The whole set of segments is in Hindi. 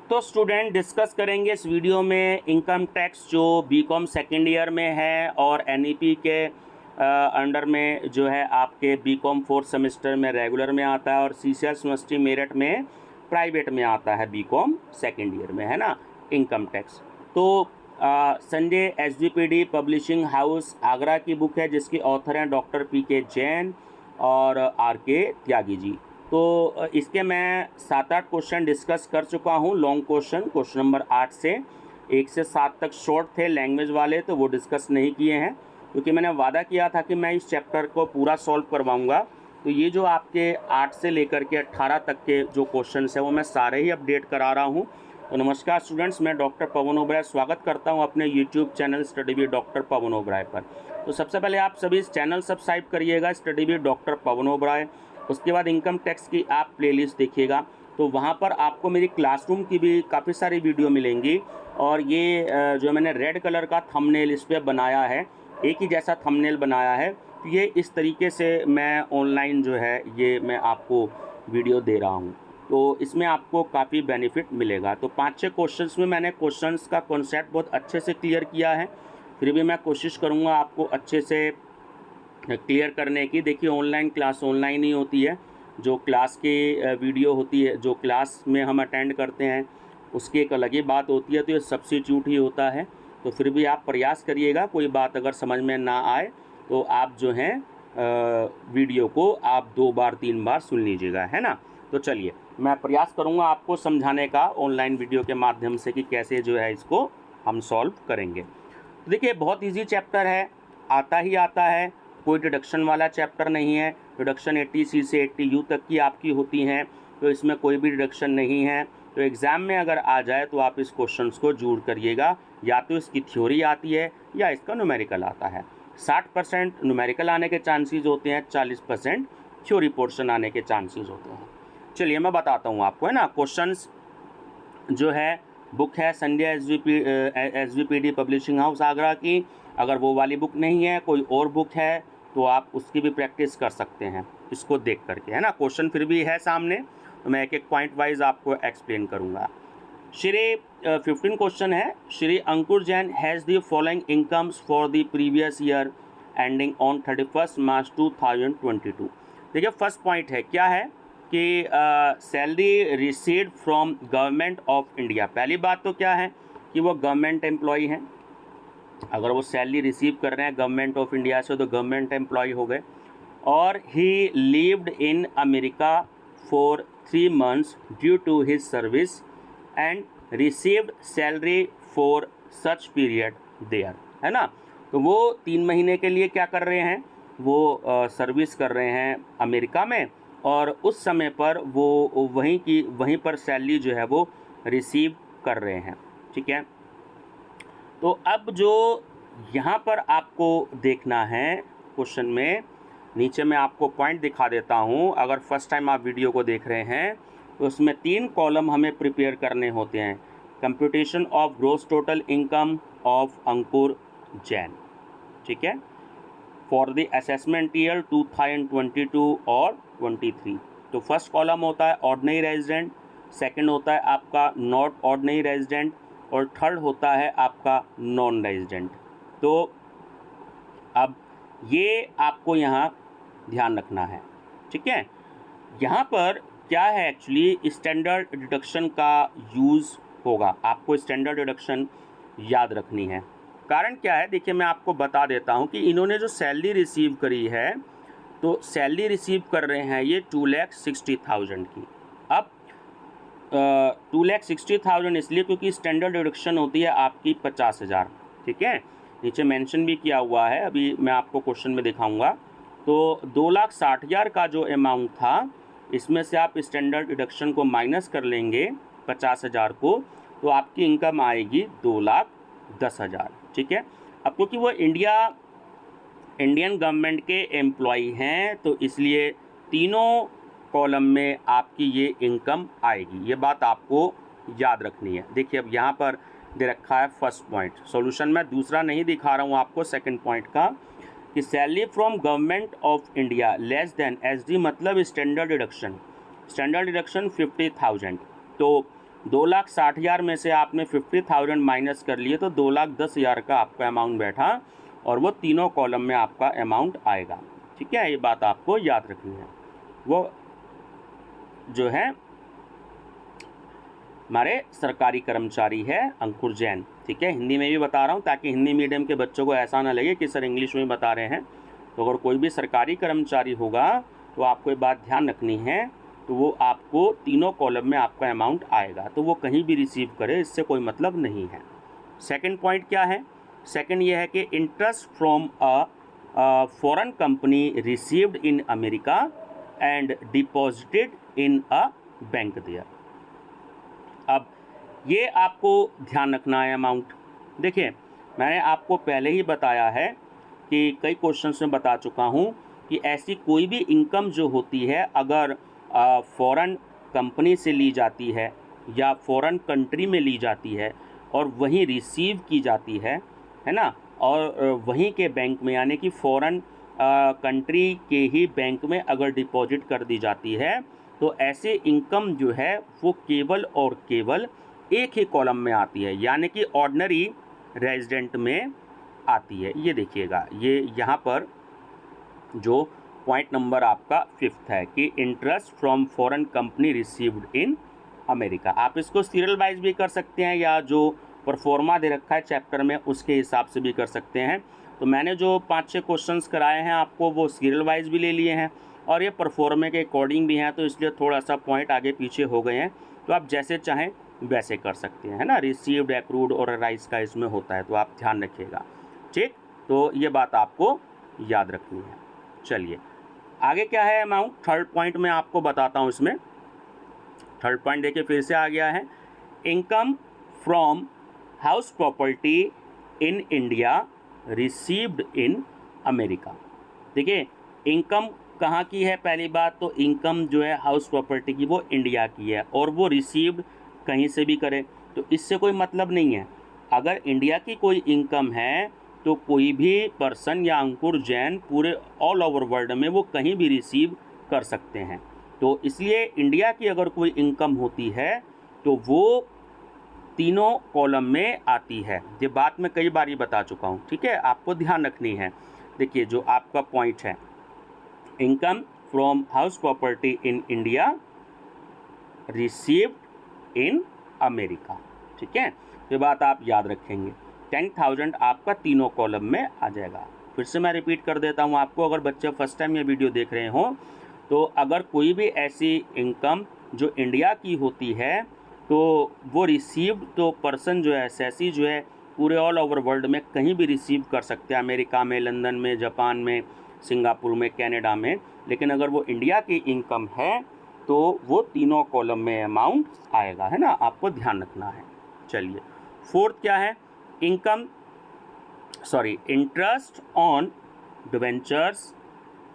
तो स्टूडेंट डिस्कस करेंगे इस वीडियो में इनकम टैक्स जो बीकॉम सेकेंड ईयर में है और एनईपी के अंडर में जो है आपके बीकॉम फोर्थ सेमेस्टर में रेगुलर में आता है और सीसीएस यूनिवर्सिटी मेरठ में प्राइवेट में आता है बीकॉम सेकेंड ईयर में, है ना, इनकम टैक्स। तो Sanjay SGPD publishing house Agra की बुक है जिसकी ऑथर हैं डॉक्टर पीके जैन और आरके त्यागी जी। तो इसके मैं 7-8 क्वेश्चन डिस्कस कर चुका हूँ। लॉन्ग क्वेश्चन नंबर 8 से 1 से 7 तक शॉर्ट थे लैंग्वेज वाले, तो वो डिस्कस नहीं किए हैं क्योंकि मैंने वादा किया था कि मैं इस चैप्टर को पूरा सॉल्व करवाऊँगा। तो ये जो आपके 8 से लेकर के 18 तक के जो क्वेश्चन हैं वो मैं सारे ही अपडेट करा रहा हूँ। तो नमस्कार स्टूडेंट्स, मैं डॉक्टर पवन ओबराय स्वागत करता हूँ अपने YouTube channel study with doctor Pavan Oberoi पर। तो सबसे पहले आप सभी इस चैनल सब्सक्राइब करिएगा study with doctor Pavan Oberoi. उसके बाद इनकम टैक्स की आप प्लेलिस्ट देखिएगा, तो वहाँ पर आपको मेरी क्लासरूम की भी काफ़ी सारी वीडियो मिलेंगी। और ये जो मैंने रेड कलर का थंबनेल इस पर बनाया है, एक ही जैसा थंबनेल बनाया है, तो ये इस तरीके से मैं ऑनलाइन जो है ये मैं आपको वीडियो दे रहा हूँ, तो इसमें आपको काफ़ी बेनिफिट मिलेगा। तो 5-6 क्वेश्चंस में मैंने क्वेश्चंस का कॉन्सेप्ट बहुत अच्छे से क्लियर किया है, फिर भी मैं कोशिश करूँगा आपको अच्छे से क्लियर करने की। देखिए ऑनलाइन क्लास ऑनलाइन ही होती है, जो क्लास की वीडियो होती है, जो क्लास में हम अटेंड करते हैं उसकी एक अलग ही बात होती है, तो ये सब्स्टिट्यूट ही होता है। तो फिर भी आप प्रयास करिएगा, कोई बात अगर समझ में ना आए तो आप जो हैं वीडियो को आप 2 बार 3 बार सुन लीजिएगा, है ना। तो चलिए मैं प्रयास करूँगा आपको समझाने का ऑनलाइन वीडियो के माध्यम से कि कैसे जो है इसको हम सॉल्व करेंगे। तो देखिए बहुत ईजी चैप्टर है, आता ही आता है, कोई डिडक्शन वाला चैप्टर नहीं है। डिडक्शन 80C से 80U तक की आपकी होती हैं, तो इसमें कोई भी डिडक्शन नहीं है। तो एग्ज़ाम में अगर आ जाए तो आप इस क्वेश्चंस को जरूर करिएगा, या तो इसकी थ्योरी आती है या इसका न्यूमेरिकल आता है। 60% न्यूमेरिकल आने के चांसेस होते हैं, 40% थ्योरी पोर्शन आने के चांसेस होते हैं। चलिए मैं बताता हूँ आपको, है ना। क्वेश्चंस जो है बुक है Sanjay SGPD publishing house Agra की। अगर वो वाली बुक नहीं है, कोई और बुक है, तो आप उसकी भी प्रैक्टिस कर सकते हैं इसको देख करके, है ना। क्वेश्चन फिर भी है सामने, तो मैं एक एक पॉइंट वाइज आपको एक्सप्लेन करूँगा। श्री 15 क्वेश्चन है, Shri Ankur Jain has the following incomes for the previous year ending on 31 March 2022। देखिए फर्स्ट पॉइंट है, क्या है कि salary received from government of India. पहली बात तो क्या है कि वो गवर्नमेंट एम्प्लॉई हैं। अगर वो सैलरी रिसीव कर रहे हैं गवर्नमेंट ऑफ इंडिया से तो गवर्नमेंट एम्प्लॉय हो गए। और he lived in America for 3 months due to his service and received salary for such period there, है ना। तो वो 3 महीने के लिए क्या कर रहे हैं, वो सर्विस कर रहे हैं अमेरिका में, और उस समय पर वो वहीं पर सैलरी जो है वो रिसीव कर रहे हैं, ठीक है। तो अब जो यहाँ पर आपको देखना है क्वेश्चन में, नीचे मैं आपको पॉइंट दिखा देता हूँ। अगर फर्स्ट टाइम आप वीडियो को देख रहे हैं तो उसमें 3 कॉलम हमें प्रिपेयर करने होते हैं। Computation of gross total income of Ankur Jain, ठीक है, फॉर द असेसमेंट ईयर 2022 और 23। तो फर्स्ट कॉलम होता है ऑर्डिनरी रेजिडेंट, सेकंड होता है आपका नॉट ऑर्डिनरी रेजिडेंट, और थर्ड होता है आपका नॉन रेजिडेंट। तो अब ये आपको यहाँ ध्यान रखना है, ठीक है। यहाँ पर क्या है, एक्चुअली स्टैंडर्ड डिडक्शन का यूज़ होगा, आपको स्टैंडर्ड डिडक्शन याद रखनी है। कारण क्या है, देखिए मैं आपको बता देता हूँ कि इन्होंने जो सैलरी रिसीव करी है, तो सैलरी रिसीव कर रहे हैं ये 2,60,000 की। अब 2,60,000 इसलिए क्योंकि स्टैंडर्ड डिडक्शन होती है आपकी 50,000, ठीक है। नीचे मेंशन भी किया हुआ है, अभी मैं आपको क्वेश्चन में दिखाऊंगा। तो 2,60,000 का जो अमाउंट था, इसमें से आप स्टैंडर्ड डिडक्शन को माइनस कर लेंगे 50,000 को, तो आपकी इनकम आएगी 2,10,000, ठीक है। अब क्योंकि वो इंडियन गवर्नमेंट के एम्प्लॉई हैं, तो इसलिए तीनों कॉलम में आपकी ये इनकम आएगी, ये बात आपको याद रखनी है। देखिए अब यहाँ पर दे रखा है फर्स्ट पॉइंट, सॉल्यूशन में दूसरा नहीं दिखा रहा हूँ आपको, सेकंड पॉइंट का, कि salary from government of India less than SD मतलब स्टैंडर्ड डिडक्शन 50,000। तो 2,60,000 में से आपने 50,000 माइनस कर लिए तो 2,10,000 का आपका अमाउंट बैठा और वो तीनों कॉलम में आपका अमाउंट आएगा। ठीक है, ये बात आपको याद रखनी है। वो जो है हमारे सरकारी कर्मचारी है अंकुर जैन। ठीक है, हिंदी में भी बता रहा हूँ ताकि हिंदी मीडियम के बच्चों को ऐसा ना लगे कि सर इंग्लिश में बता रहे हैं। तो अगर कोई भी सरकारी कर्मचारी होगा तो आपको ये बात ध्यान रखनी है, तो वो आपको तीनों कॉलम में आपका अमाउंट आएगा, तो वो कहीं भी रिसीव करे, इससे कोई मतलब नहीं है। सेकंड पॉइंट क्या है? सेकंड ये है कि interest from a foreign company received in America and deposited in a bank there. अब ये आपको ध्यान रखना है अमाउंट। देखिए, मैंने आपको पहले ही बताया है कि कई क्वेश्चंस में बता चुका हूँ कि ऐसी कोई भी इनकम जो होती है अगर फॉरेन कंपनी से ली जाती है या फॉरेन कंट्री में ली जाती है और वहीं रिसीव की जाती है ना, और वहीं के बैंक में यानी कि फॉरेन कंट्री के ही बैंक में अगर डिपॉजिट कर दी जाती है, तो ऐसे इनकम जो है वो केवल और केवल एक ही कॉलम में आती है, यानी कि ऑर्डिनरी रेजिडेंट में आती है। ये देखिएगा, ये यहाँ पर जो पॉइंट नंबर आपका 5th है कि interest from foreign company received in America. आप इसको सीरियल वाइज भी कर सकते हैं या जो परफॉर्मा दे रखा है चैप्टर में उसके हिसाब से भी कर सकते हैं। तो मैंने जो 5-6 क्वेश्चंस कराए हैं आपको वो सीरियल वाइज भी ले लिए हैं और ये परफॉर्मे के अकॉर्डिंग भी हैं, तो इसलिए थोड़ा सा पॉइंट आगे पीछे हो गए हैं। तो आप जैसे चाहें वैसे कर सकते हैं, है ना। रिसीव्ड, एक्रूड और राइज का इसमें होता है, तो आप ध्यान रखिएगा। ठीक, तो ये बात आपको याद रखनी है। चलिए आगे क्या है अमाउंट, थर्ड पॉइंट में आपको बताता हूँ। इसमें थर्ड पॉइंट देखिए फिर से आ गया है, income from house property in India received in America. देखिए, इनकम कहाँ की है? पहली बात तो इनकम जो है हाउस प्रॉपर्टी की वो इंडिया की है और वो रिसीव्ड कहीं से भी करे तो इससे कोई मतलब नहीं है। अगर इंडिया की कोई इनकम है तो कोई भी पर्सन या अंकुर जैन पूरे ऑल ओवर वर्ल्ड में वो कहीं भी रिसीव कर सकते हैं। तो इसलिए इंडिया की अगर कोई इनकम होती है तो वो तीनों कॉलम में आती है। ये बात मैं कई बार ही बता चुका हूँ। ठीक है, आपको ध्यान रखनी है। देखिए, जो आपका पॉइंट है, income from house property in India received in America. ठीक है, ये बात आप याद रखेंगे। 10,000 आपका तीनों कॉलम में आ जाएगा। फिर से मैं रिपीट कर देता हूँ आपको, अगर बच्चे फर्स्ट टाइम ये वीडियो देख रहे हों तो अगर कोई भी ऐसी इनकम जो इंडिया की होती है तो वो रिसीव्ड तो पर्सन जो है एसएससी जो है पूरे ऑल ओवर वर्ल्ड में कहीं भी रिसीव कर सकते हैं, अमेरिका में, लंदन में, जापान में, सिंगापुर में, कनाडा में। लेकिन अगर वो इंडिया की इनकम है तो वो तीनों कॉलम में अमाउंट आएगा, है ना, आपको ध्यान रखना है। चलिए, फोर्थ क्या है? Interest on debentures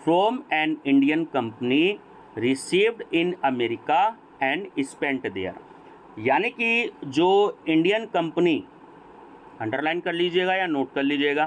from an Indian company received in America and spent there. यानी कि जो इंडियन कंपनी, अंडरलाइन कर लीजिएगा या नोट कर लीजिएगा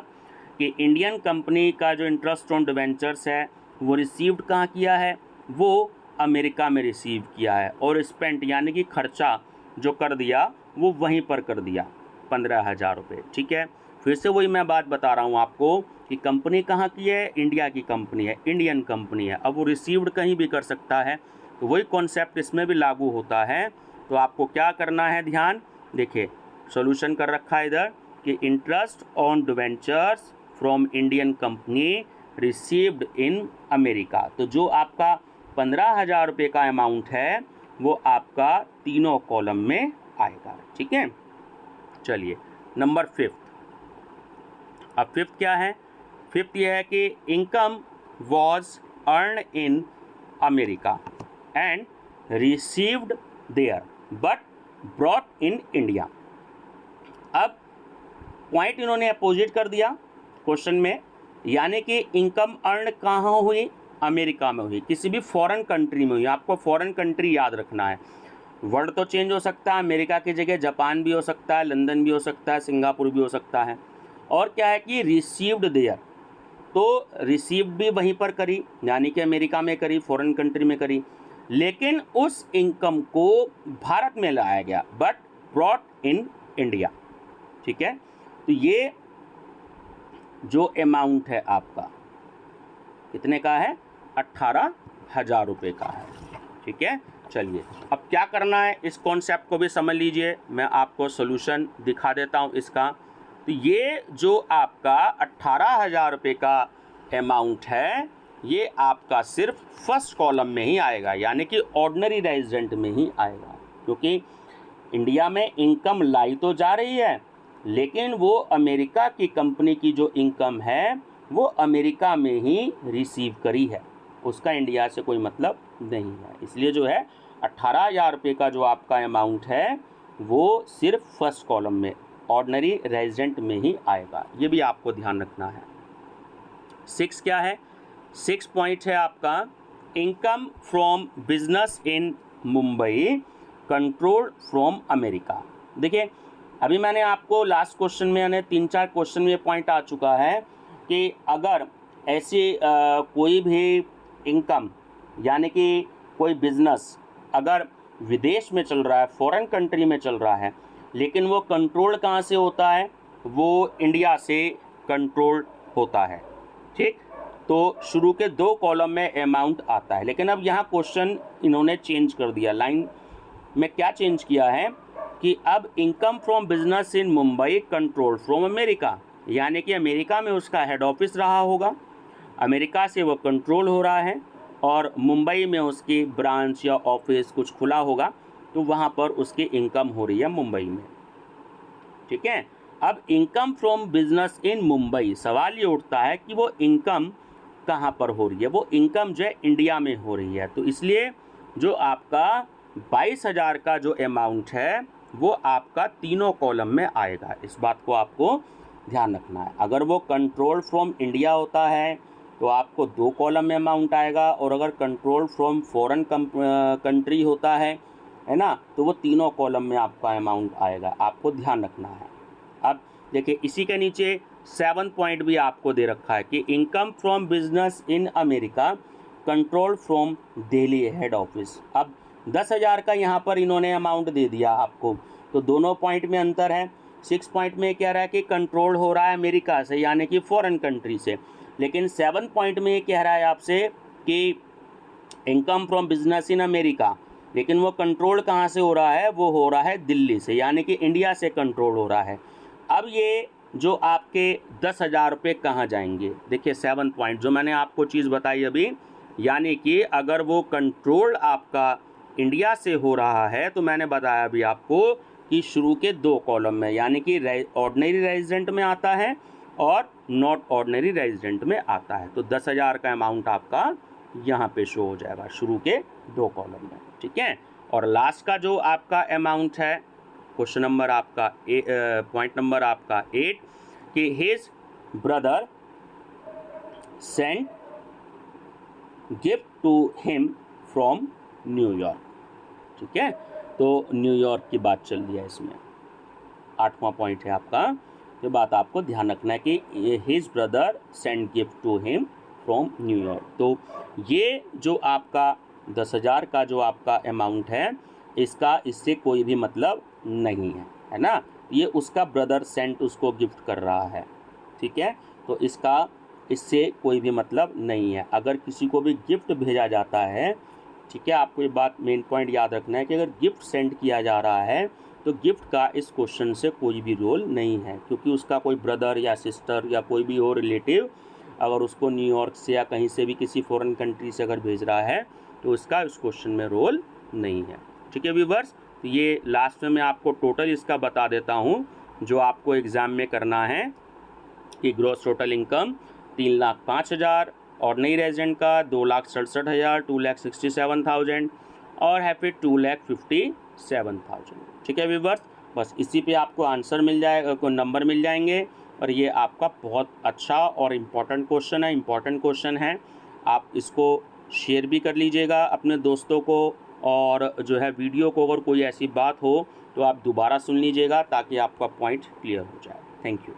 कि इंडियन कंपनी का जो इंटरेस्ट ऑन डिवेंचर्स है वो रिसीव्ड कहाँ किया है? वो अमेरिका में रिसीव किया है और स्पेंट यानी कि खर्चा जो कर दिया वो वहीं पर कर दिया, 15,000 रुपये। ठीक है, फिर से वही मैं बात बता रहा हूँ आपको कि कंपनी कहाँ की है? इंडिया की कंपनी है, इंडियन कंपनी है। अब वो रिसीव्ड कहीं भी कर सकता है, तो वही कॉन्सेप्ट इसमें भी लागू होता है। तो आपको क्या करना है, ध्यान देखिए, सॉल्यूशन कर रखा है इधर कि interest on debentures from Indian company received in America. तो जो आपका 15,000 रुपये का अमाउंट है वो आपका तीनों कॉलम में आएगा। ठीक है, चलिए नंबर 5th। अब 5th क्या है? 5th यह है कि income was earn in America and received there but brought in India. अब पॉइंट इन्होंने अपोजिट कर दिया क्वेश्चन में, यानी कि इनकम अर्न कहाँ हुई? अमेरिका में हुई, किसी भी फॉरेन कंट्री में हुई। आपको फॉरेन कंट्री याद रखना है, वर्ड तो चेंज हो सकता है, अमेरिका की जगह जापान भी हो सकता है, लंदन भी हो सकता है, सिंगापुर भी हो सकता है। और क्या है कि रिसीव्ड देयर, तो रिसीव्ड भी वहीं पर करी यानी कि अमेरिका में करी, फॉरेन कंट्री में करी, लेकिन उस इनकम को भारत में लाया गया, बट ब्रॉट इन इंडिया। ठीक है, तो ये जो अमाउंट है आपका कितने का है, 18,000 रुपये का है। ठीक है, चलिए अब क्या करना है, इस कॉन्सेप्ट को भी समझ लीजिए, मैं आपको सोल्यूशन दिखा देता हूँ इसका। तो ये जो आपका 18,000 रुपये का अमाउंट है, ये आपका सिर्फ फर्स्ट कॉलम में ही आएगा, यानी कि ऑर्डिनरी रेजिडेंट में ही आएगा, क्योंकि इंडिया में इनकम लाई तो जा रही है, लेकिन वो अमेरिका की कंपनी की जो इनकम है वो अमेरिका में ही रिसीव करी है, उसका इंडिया से कोई मतलब नहीं है। इसलिए जो है 18,000 रुपये का जो आपका अमाउंट है वो सिर्फ फर्स्ट कॉलम में ऑर्डिनरी रेजिडेंट में ही आएगा, ये भी आपको ध्यान रखना है। 6 क्या है, 6 पॉइंट है आपका income from business in Mumbai control from America. देखिए अभी मैंने आपको लास्ट क्वेश्चन में यानी 3-4 क्वेश्चन में पॉइंट आ चुका है कि अगर ऐसी कोई भी इनकम यानी कि कोई बिजनेस अगर विदेश में चल रहा है, फॉरेन कंट्री में चल रहा है, लेकिन वो कंट्रोल कहाँ से होता है, वो इंडिया से कंट्रोल होता है। ठीक, तो शुरू के 2 कॉलम में अमाउंट आता है, लेकिन अब यहाँ क्वेश्चन इन्होंने चेंज कर दिया, लाइन में क्या चेंज किया है कि अब income from business in Mumbai control from America, यानी कि अमेरिका में उसका हेड ऑफिस रहा होगा, अमेरिका से वो कंट्रोल हो रहा है, और मुंबई में उसकी ब्रांच या ऑफिस कुछ खुला होगा, तो वहाँ पर उसकी इनकम हो रही है मुंबई में। ठीक है, अब income from business in Mumbai, सवाल ये उठता है कि वो इनकम कहाँ पर हो रही है, वो इनकम जो है इंडिया में हो रही है, तो इसलिए जो आपका 22,000 का जो अमाउंट है वो आपका तीनों कॉलम में आएगा। इस बात को आपको ध्यान रखना है। अगर वो कंट्रोल फ्रॉम इंडिया होता है तो आपको 2 कॉलम में अमाउंट आएगा, और अगर कंट्रोल फ्रॉम फॉरेन कंट्री होता है ना, तो वो तीनों कॉलम में आपका अमाउंट आएगा, आपको ध्यान रखना है। अब देखिए इसी के नीचे 7 पॉइंट भी आपको दे रखा है कि income from business in America control from Delhi head office. अब 10,000 का यहाँ पर इन्होंने अमाउंट दे दिया आपको, तो दोनों पॉइंट में अंतर है। 6 पॉइंट में कह रहा है कि कंट्रोल हो रहा है अमेरिका से, यानी कि फॉरेन कंट्री से, लेकिन 7 पॉइंट में ये कह रहा है आपसे कि income from business in America, लेकिन वो कंट्रोल कहाँ से हो रहा है, वो हो रहा है दिल्ली से, यानी कि इंडिया से कंट्रोल हो रहा है। अब ये जो आपके 10,000 रुपये कहाँ जाएंगे, देखिए 7 पॉइंट जो मैंने आपको चीज़ बताई अभी, यानी कि अगर वो कंट्रोल आपका इंडिया से हो रहा है तो मैंने बताया अभी आपको कि शुरू के 2 कॉलम में, यानी कि ऑर्डिनरी रेजिडेंट में आता है और नॉट ऑर्डिनरी रेजिडेंट में आता है, तो 10,000 का अमाउंट आपका यहाँ पे शो हो जाएगा शुरू के 2 कॉलम में। ठीक है, और लास्ट का जो आपका अमाउंट है, क्वेश्चन नंबर आपका पॉइंट नंबर आपका 8 कि his brother send gift to him from न्यूयॉर्क। ठीक है, तो न्यूयॉर्क की बात चल रही है इसमें। 8वां पॉइंट है आपका, ये बात आपको ध्यान रखना है कि his brother send gift to him from New York. तो ये जो आपका 10,000 का जो आपका अमाउंट है, इससे कोई भी मतलब नहीं है ना, ये उसका ब्रदर सेंट उसको गिफ्ट कर रहा है। ठीक है, तो इससे कोई भी मतलब नहीं है। अगर किसी को भी गिफ्ट भेजा जाता है, ठीक है, आपको ये बात मेन पॉइंट याद रखना है कि अगर गिफ्ट सेंड किया जा रहा है तो गिफ्ट का इस क्वेश्चन से कोई भी रोल नहीं है, क्योंकि उसका कोई ब्रदर या सिस्टर या कोई भी और रिलेटिव अगर उसको न्यूयॉर्क से या कहीं से भी किसी फॉरेन कंट्री से अगर भेज रहा है तो उसका इस क्वेश्चन में रोल नहीं है। ठीक है व्यूअर्स, तो ये लास्ट में मैं आपको टोटल इसका बता देता हूँ जो आपको एग्ज़ाम में करना है कि gross total income 3,05,000, ordinary resident का 2,67,000 2,67,000 और हैफिट 2,57,000। ठीक है व्यूअर्स, बस इसी पे आपको आंसर मिल जाएगा, को नंबर मिल जाएंगे, और ये आपका बहुत अच्छा और इम्पॉर्टेंट क्वेश्चन है। आप इसको शेयर भी कर लीजिएगा अपने दोस्तों को, और जो है वीडियो को अगर कोई ऐसी बात हो तो आप दोबारा सुन लीजिएगा ताकि आपका पॉइंट क्लियर हो जाए। Thank you.